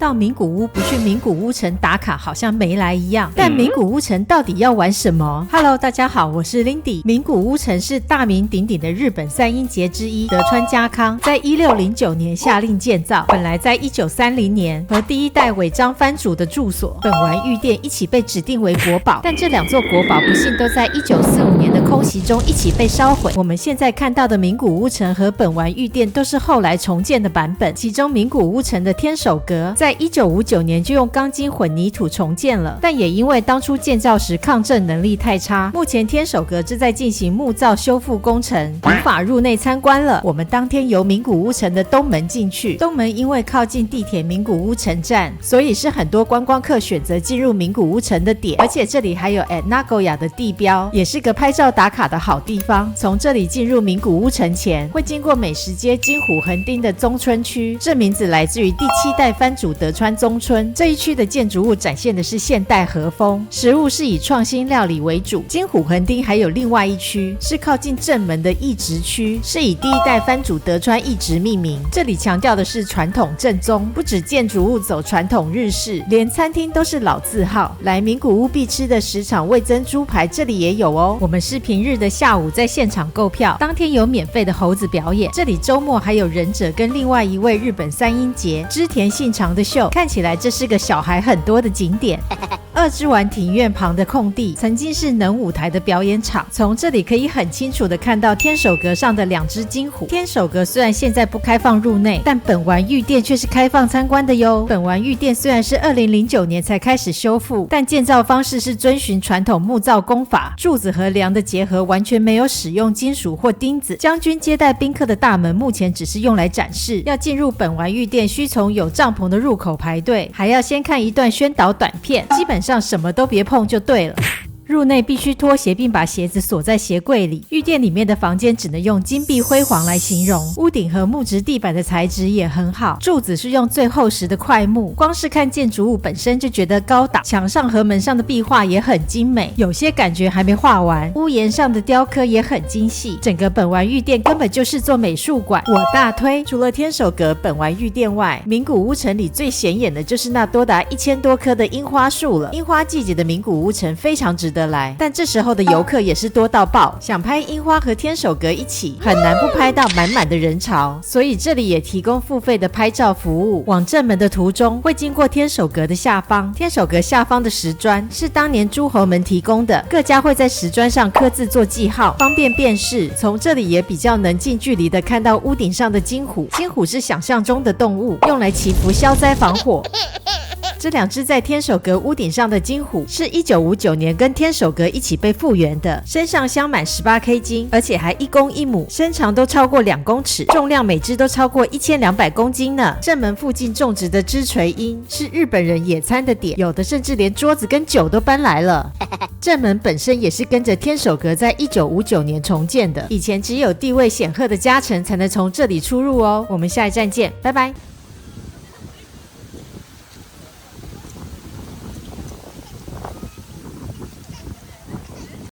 到名古屋不去名古屋城打卡好像没来一样，但名古屋城到底要玩什么？Hello， 大家好，我是 Lindy。名古屋城是大名鼎鼎的日本三英杰之一德川家康在1609年下令建造，本来在1930年和第一代尾张藩主的住所本丸御殿一起被指定为国宝，但这两座国宝不幸都在1945年的空袭中一起被烧毁。我们现在看到的名古屋城和本丸御殿都是后来重建的版本，其中名古屋城的天守阁在1959年就用钢筋混凝土重建了，但也因为当初建造时抗震能力太差，目前天守阁正在进行木造修复工程，无法入内参观了。我们当天由名古屋城的东门进去，东门因为靠近地铁名古屋城站，所以是很多观光客选择进入名古屋城的点，而且这里还有 at Nagoya 的地标，也是个拍照打卡的好地方。从这里进入名古屋城前，会经过美食街金虎横町的宗村区，这名字来自于第7代藩主德川宗村。这一区的建筑物展现的是现代和风，食物是以创新料理为主。金虎横町还有另外一区是靠近正门的义直区，是以第一代藩主德川义直命名。这里强调的是传统正宗，不止建筑物走传统日式，连餐厅都是老字号。来名古屋必吃的10场味噌猪排这里也有哦。我们是平日的下午在现场购票，当天有免费的猴子表演，这里周末还有忍者跟另外一位日本三英杰织田信长的秀，看起来这是个小孩很多的景点。二之丸庭院旁的空地曾经是能舞台的表演场，从这里可以很清楚的看到天守阁上的2只金虎。天守阁虽然现在不开放入内，但本丸御殿却是开放参观的哟。本丸御殿虽然是2009年才开始修复，但建造方式是遵循传统木造工法，柱子和梁的结合完全没有使用金属或钉子。将军接待宾客的大门目前只是用来展示，要进入本丸御殿需从有帐篷的入口排队，还要先看一段宣导短片，基本上什么都别碰就对了。入内必须脱鞋，并把鞋子锁在鞋柜里。御殿里面的房间只能用金碧辉煌来形容，屋顶和木质地板的材质也很好，柱子是用最厚实的块木，光是看建筑物本身就觉得高档。墙上和门上的壁画也很精美，有些感觉还没画完。屋檐上的雕刻也很精细，整个本丸御殿根本就是座美术馆，我大推。除了天守阁、本丸御殿外，名古屋城里最显眼的就是那多达1000多棵的樱花树了。樱花季节的名古屋城非常值得来，但这时候的游客也是多到爆，想拍樱花和天守阁一起，很难不拍到满满的人潮，所以这里也提供付费的拍照服务。往正门的途中会经过天守阁的下方，天守阁下方的石砖是当年诸侯们提供的，各家会在石砖上刻字做记号，方便辨识。从这里也比较能近距离的看到屋顶上的金虎，金虎是想象中的动物，用来祈福消灾防火。这2只在天守阁屋顶上的金虎是1959年跟天守阁一起被复原的，身上镶满18K 金，而且还1公1母，身长都超过2公尺，重量每只都超过1200公斤呢。正门附近种植的枝垂樱是日本人野餐的点，有的甚至连桌子跟酒都搬来了。正门本身也是跟着天守阁在1959年重建的，以前只有地位显赫的家臣才能从这里出入哦。我们下一站见，拜拜。